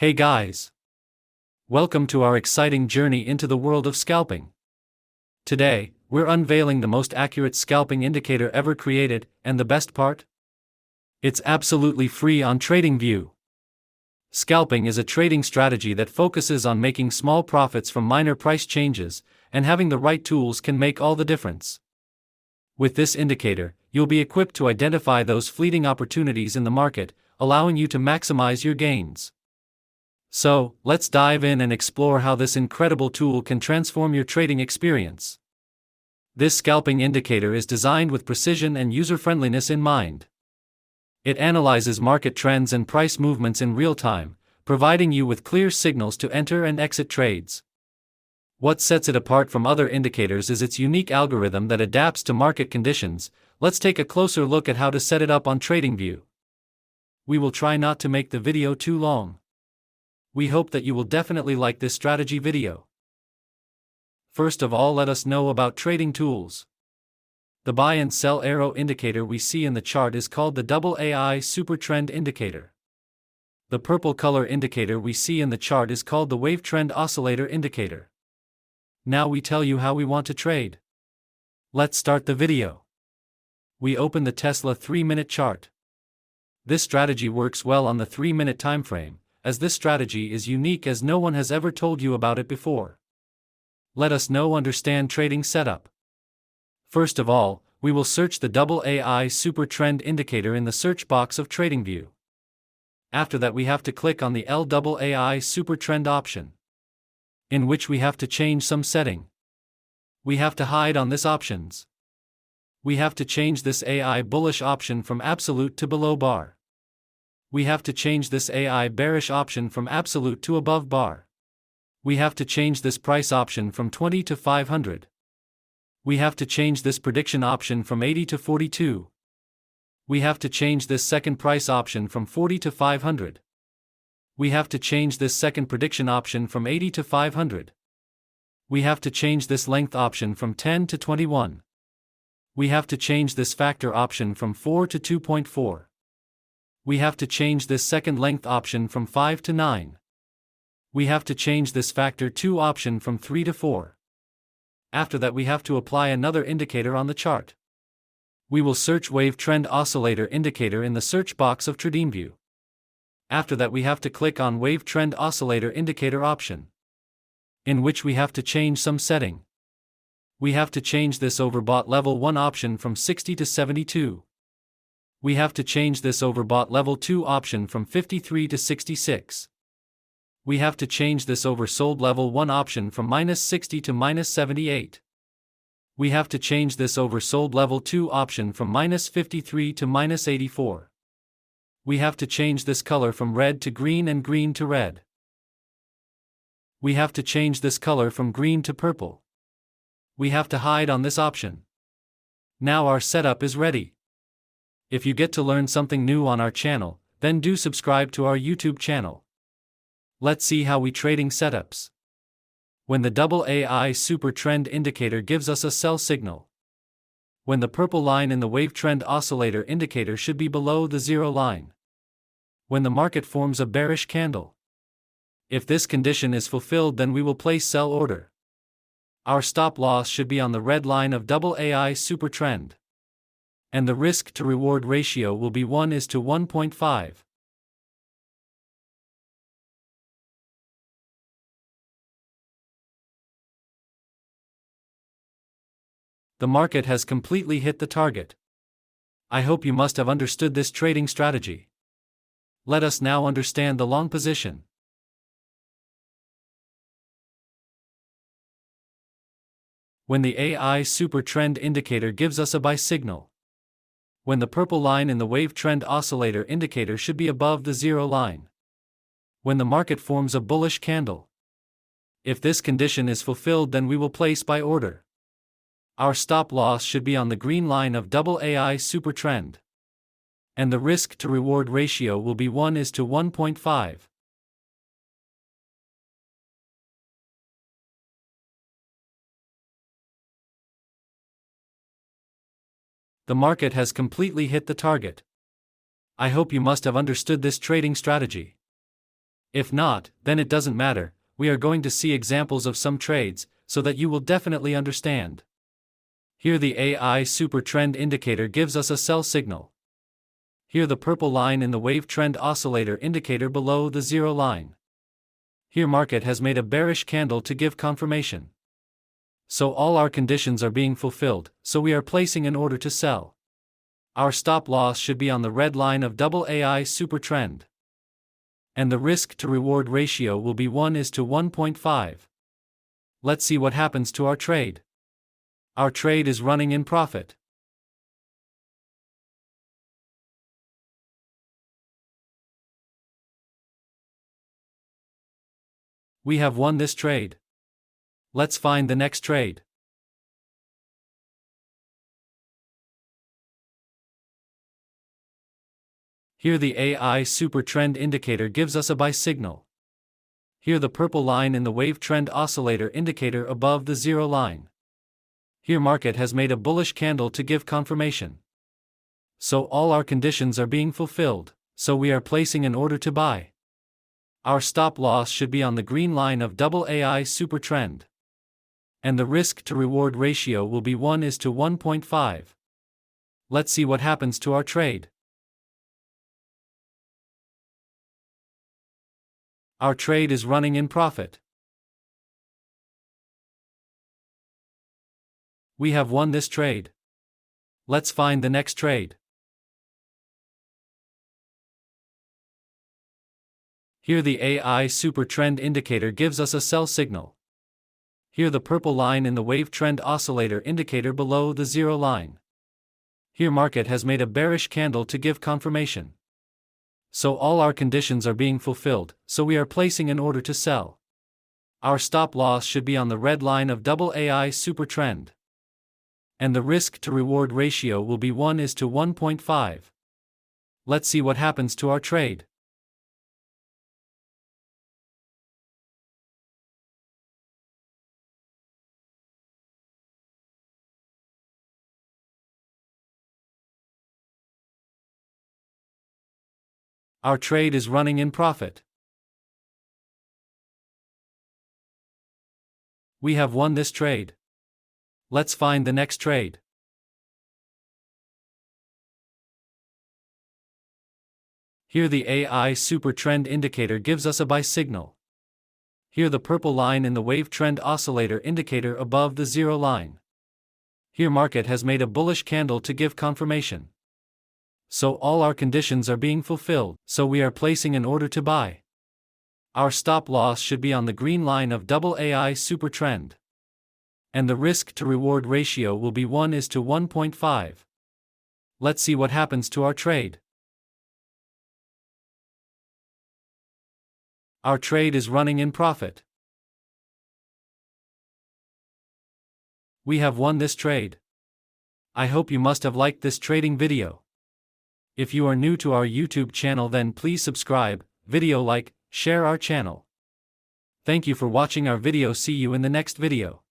Hey guys! Welcome to our exciting journey into the world of scalping. Today, we're unveiling the most accurate scalping indicator ever created, and the best part? It's absolutely free on TradingView. Scalping is a trading strategy that focuses on making small profits from minor price changes, and having the right tools can make all the difference. With this indicator, you'll be equipped to identify those fleeting opportunities in the market, allowing you to maximize your gains. So, let's dive in and explore how this incredible tool can transform your trading experience. This scalping indicator is designed with precision and user-friendliness in mind. It analyzes market trends and price movements in real time, providing you with clear signals to enter and exit trades. What sets it apart from other indicators is its unique algorithm that adapts to market conditions. Let's take a closer look at how to set it up on TradingView. We will try not to make the video too long. We hope that you will definitely like this strategy video. First of all, let us know about trading tools. The buy and sell arrow indicator we see in the chart is called the AI Super Trend Indicator. The purple color indicator we see in the chart is called the Wave Trend Oscillator Indicator. Now we tell you how we want to trade. Let's start the video. We open the Tesla 3-minute chart. This strategy works well on the 3-minute time frame, as this strategy is unique as no one has ever told you about it before. Let us now understand trading setup. First of all, we will search the AI Super Trend Indicator in the search box of TradingView. After that, we have to click on the AI Super Trend option, in which we have to change some setting. We have to hide on this options. We have to change this AI bullish option from absolute to below bar. We have to change this AI bearish option from absolute to above bar. We have to change this price option from 20 to 500. We have to change this prediction option from 80 to 42. We have to change this second price option from 40 to 500. We have to change this second prediction option from 80 to 500. We have to change this length option from 10 to 21. We have to change this factor option from 4 to 2.4. We have to change this second length option from 5 to 9. We have to change this factor 2 option from 3 to 4. After that, we have to apply another indicator on the chart. We will search Wave Trend Oscillator Indicator in the search box of TradingView. After that, we have to click on Wave Trend Oscillator Indicator option, in which we have to change some setting. We have to change this overbought level 1 option from 60 to 72. We have to change this overbought level 2 option from 53 to 66. We have to change this oversold level 1 option from -60 to -78. We have to change this oversold level 2 option from -53 to -84. We have to change this color from red to green and green to red. We have to change this color from green to purple. We have to hide on this option. Now our setup is ready. If you get to learn something new on our channel, then do subscribe to our YouTube channel. Let's see how we trading setups. When the AI Super Trend Indicator gives us a sell signal. When the purple line in the Wave Trend Oscillator Indicator should be below the zero line. When the market forms a bearish candle. If this condition is fulfilled, then we will place sell order. Our stop loss should be on the red line of AI Super Trend. And the risk to reward ratio will be 1:1.5. The market has completely hit the target. I hope you must have understood this trading strategy. Let us now understand the long position. When the AI Super Trend Indicator gives us a buy signal. When the purple line in the Wave Trend Oscillator Indicator should be above the zero line. When the market forms a bullish candle. If this condition is fulfilled, then we will place buy order. Our stop loss should be on the green line of AI Super Trend. And the risk to reward ratio will be 1:1.5. The market has completely hit the target. I hope you must have understood this trading strategy. If not, then it doesn't matter. We are going to see examples of some trades, so that you will definitely understand. Here the AI super trend indicator gives us a sell signal. Here the purple line in the wave trend oscillator indicator below the zero line. Here market has made a bearish candle to give confirmation. So all our conditions are being fulfilled, so we are placing an order to sell. Our stop loss should be on the red line of double AI super trend. And the risk to reward ratio will be 1:1.5. Let's see what happens to our trade. Our trade is running in profit. We have won this trade. Let's find the next trade. Here the AI super trend indicator gives us a buy signal. Here the purple line in the wave trend oscillator indicator above the zero line. Here market has made a bullish candle to give confirmation. So all our conditions are being fulfilled, so we are placing an order to buy. Our stop loss should be on the green line of double AI super trend. And the risk to reward ratio will be 1:1.5. Let's see what happens to our trade. Our trade is running in profit. We have won this trade. Let's find the next trade. Here the AI super trend indicator gives us a sell signal. Here the purple line in the wave trend oscillator indicator below the zero line. Here market has made a bearish candle to give confirmation. So all our conditions are being fulfilled, so we are placing an order to sell. Our stop loss should be on the red line of double AI super trend. And the risk to reward ratio will be 1:1.5. Let's see what happens to our trade. Our trade is running in profit. We have won this trade. Let's find the next trade. Here the AI super trend indicator gives us a buy signal. Here the purple line in the wave trend oscillator indicator above the zero line. Here market has made a bullish candle to give confirmation. So all our conditions are being fulfilled, so we are placing an order to buy. Our stop loss should be on the green line of double AI super trend. And the risk to reward ratio will be 1:1.5. Let's see what happens to our trade. Our trade is running in profit. We have won this trade. I hope you must have liked this trading video. If you are new to our YouTube channel, then please subscribe, video like, share our channel. Thank you for watching our video. See you in the next video.